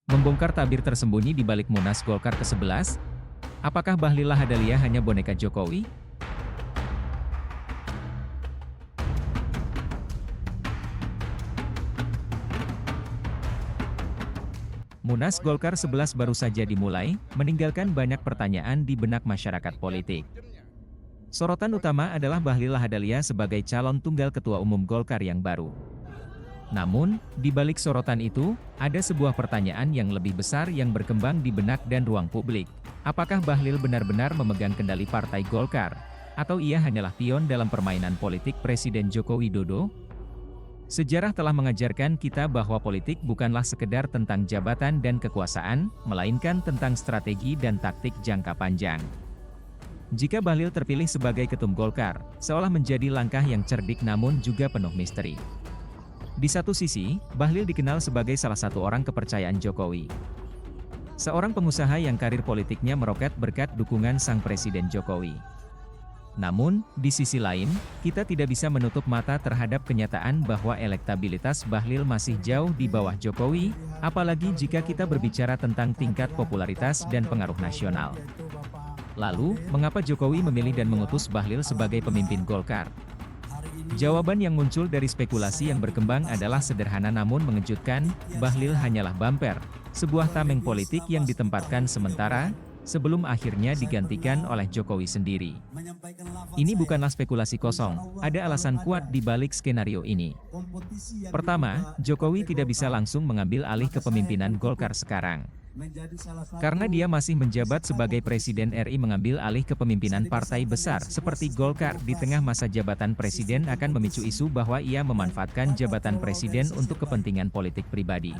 Membongkar tabir tersembunyi di balik Munas Golkar ke-11? Apakah Bahlil Lahadalia hanya boneka Jokowi? Munas Golkar 11 baru saja dimulai, meninggalkan banyak pertanyaan di benak masyarakat politik. Sorotan utama adalah Bahlil Lahadalia sebagai calon tunggal ketua umum Golkar yang baru. Namun, di balik sorotan itu, ada sebuah pertanyaan yang lebih besar yang berkembang di benak dan ruang publik. Apakah Bahlil benar-benar memegang kendali Partai Golkar? Atau ia hanyalah pion dalam permainan politik Presiden Joko Widodo? Sejarah telah mengajarkan kita bahwa politik bukanlah sekedar tentang jabatan dan kekuasaan, melainkan tentang strategi dan taktik jangka panjang. Jika Bahlil terpilih sebagai ketum Golkar, seolah menjadi langkah yang cerdik namun juga penuh misteri. Di satu sisi, Bahlil dikenal sebagai salah satu orang kepercayaan Jokowi. Seorang pengusaha yang karir politiknya meroket berkat dukungan sang Presiden Jokowi. Namun, di sisi lain, kita tidak bisa menutup mata terhadap kenyataan bahwa elektabilitas Bahlil masih jauh di bawah Jokowi, apalagi jika kita berbicara tentang tingkat popularitas dan pengaruh nasional. Lalu, mengapa Jokowi memilih dan mengutus Bahlil sebagai pemimpin Golkar? Jawaban yang muncul dari spekulasi yang berkembang adalah sederhana namun mengejutkan, Bahlil hanyalah bumper, sebuah tameng politik yang ditempatkan sementara, sebelum akhirnya digantikan oleh Jokowi sendiri. Ini bukanlah spekulasi kosong, ada alasan kuat di balik skenario ini. Pertama, Jokowi tidak bisa langsung mengambil alih kepemimpinan Golkar sekarang. Karena dia masih menjabat sebagai Presiden RI, mengambil alih kepemimpinan partai besar seperti Golkar di tengah masa jabatan Presiden akan memicu isu bahwa ia memanfaatkan jabatan Presiden untuk kepentingan politik pribadi.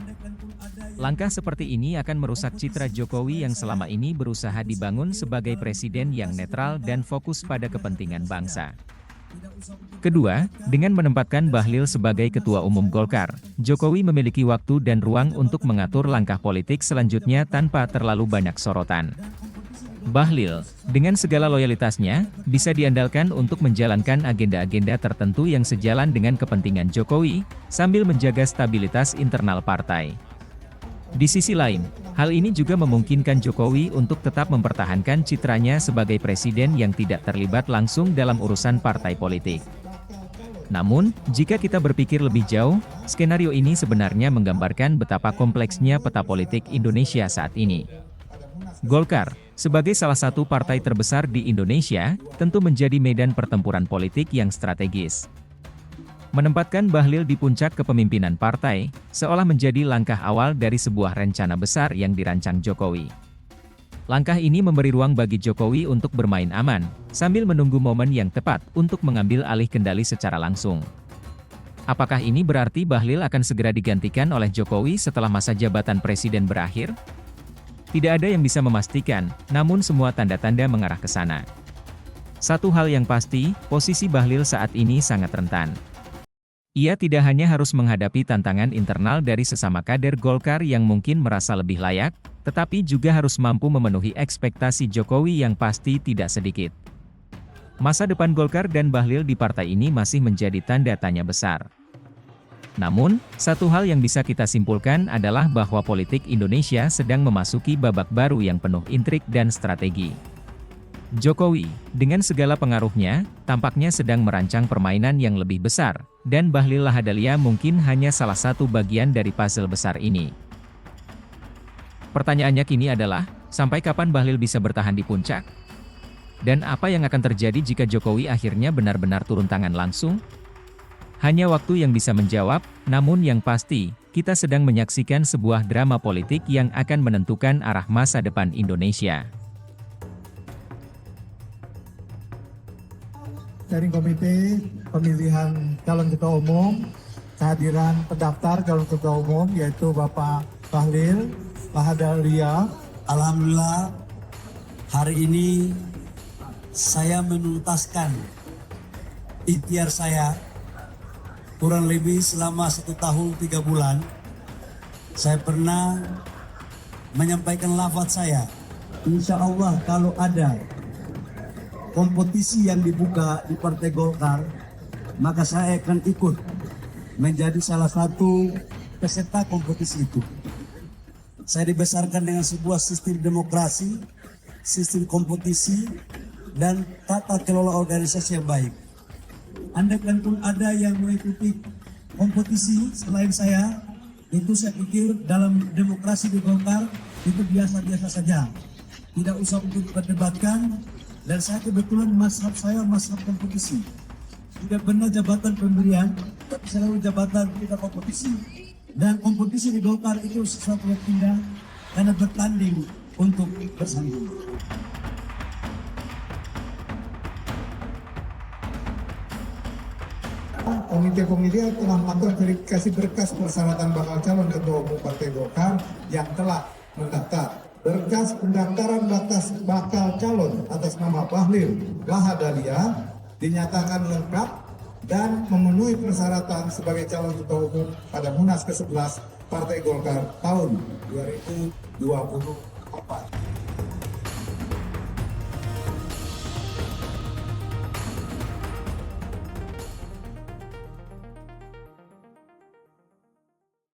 Langkah seperti ini akan merusak citra Jokowi yang selama ini berusaha dibangun sebagai Presiden yang netral dan fokus pada kepentingan bangsa. Kedua, dengan menempatkan Bahlil sebagai Ketua Umum Golkar, Jokowi memiliki waktu dan ruang untuk mengatur langkah politik selanjutnya tanpa terlalu banyak sorotan. Bahlil, dengan segala loyalitasnya, bisa diandalkan untuk menjalankan agenda-agenda tertentu yang sejalan dengan kepentingan Jokowi, sambil menjaga stabilitas internal partai. Di sisi lain, hal ini juga memungkinkan Jokowi untuk tetap mempertahankan citranya sebagai presiden yang tidak terlibat langsung dalam urusan partai politik. Namun, jika kita berpikir lebih jauh, skenario ini sebenarnya menggambarkan betapa kompleksnya peta politik Indonesia saat ini. Golkar, sebagai salah satu partai terbesar di Indonesia, tentu menjadi medan pertempuran politik yang strategis. Menempatkan Bahlil di puncak kepemimpinan partai, seolah menjadi langkah awal dari sebuah rencana besar yang dirancang Jokowi. Langkah ini memberi ruang bagi Jokowi untuk bermain aman, sambil menunggu momen yang tepat untuk mengambil alih kendali secara langsung. Apakah ini berarti Bahlil akan segera digantikan oleh Jokowi setelah masa jabatan presiden berakhir? Tidak ada yang bisa memastikan, namun semua tanda-tanda mengarah ke sana. Satu hal yang pasti, posisi Bahlil saat ini sangat rentan. Ia tidak hanya harus menghadapi tantangan internal dari sesama kader Golkar yang mungkin merasa lebih layak, tetapi juga harus mampu memenuhi ekspektasi Jokowi yang pasti tidak sedikit. Masa depan Golkar dan Bahlil di partai ini masih menjadi tanda tanya besar. Namun, satu hal yang bisa kita simpulkan adalah bahwa politik Indonesia sedang memasuki babak baru yang penuh intrik dan strategi. Jokowi, dengan segala pengaruhnya, tampaknya sedang merancang permainan yang lebih besar, dan Bahlil Lahadalia mungkin hanya salah satu bagian dari puzzle besar ini. Pertanyaannya kini adalah, sampai kapan Bahlil bisa bertahan di puncak? Dan apa yang akan terjadi jika Jokowi akhirnya benar-benar turun tangan langsung? Hanya waktu yang bisa menjawab, namun yang pasti, kita sedang menyaksikan sebuah drama politik yang akan menentukan arah masa depan Indonesia. Dari Komite Pemilihan Calon Ketua Umum, kehadiran pendaftar calon ketua umum yaitu Bapak Bahlil Lahadalia. Alhamdulillah, hari ini saya menuntaskan ikhtiar saya kurang lebih selama 1 tahun 3 bulan. Saya pernah menyampaikan lafaz saya, insya Allah kalau ada kompetisi yang dibuka di Partai Golkar, maka saya akan ikut menjadi salah satu peserta kompetisi itu. Saya dibesarkan dengan sebuah sistem demokrasi, sistem kompetisi, dan tata kelola organisasi yang baik. Andaikan pun ada yang mengikuti kompetisi selain saya, itu saya pikir dalam demokrasi di Golkar itu biasa-biasa saja. Tidak usah untuk diperdebatkan, dan saya kebetulan mazhab saya mazhab kompetisi. Tidak benar jabatan pemberian, tapi selalu jabatan kita kompetisi. Dan kompetisi di Golkar itu sesuatu yang indah karena bertanding untuk bersanding. Komite pemilihan telah melakukan verifikasi berkas persyaratan bakal calon ketua umum Partai Golkar yang telah mendaftar. Berkas pendaftaran bakal calon atas nama Bahlil Lahadalia dinyatakan lengkap dan memenuhi persyaratan sebagai calon ketua umum pada Munas ke-11 Partai Golkar tahun 2020.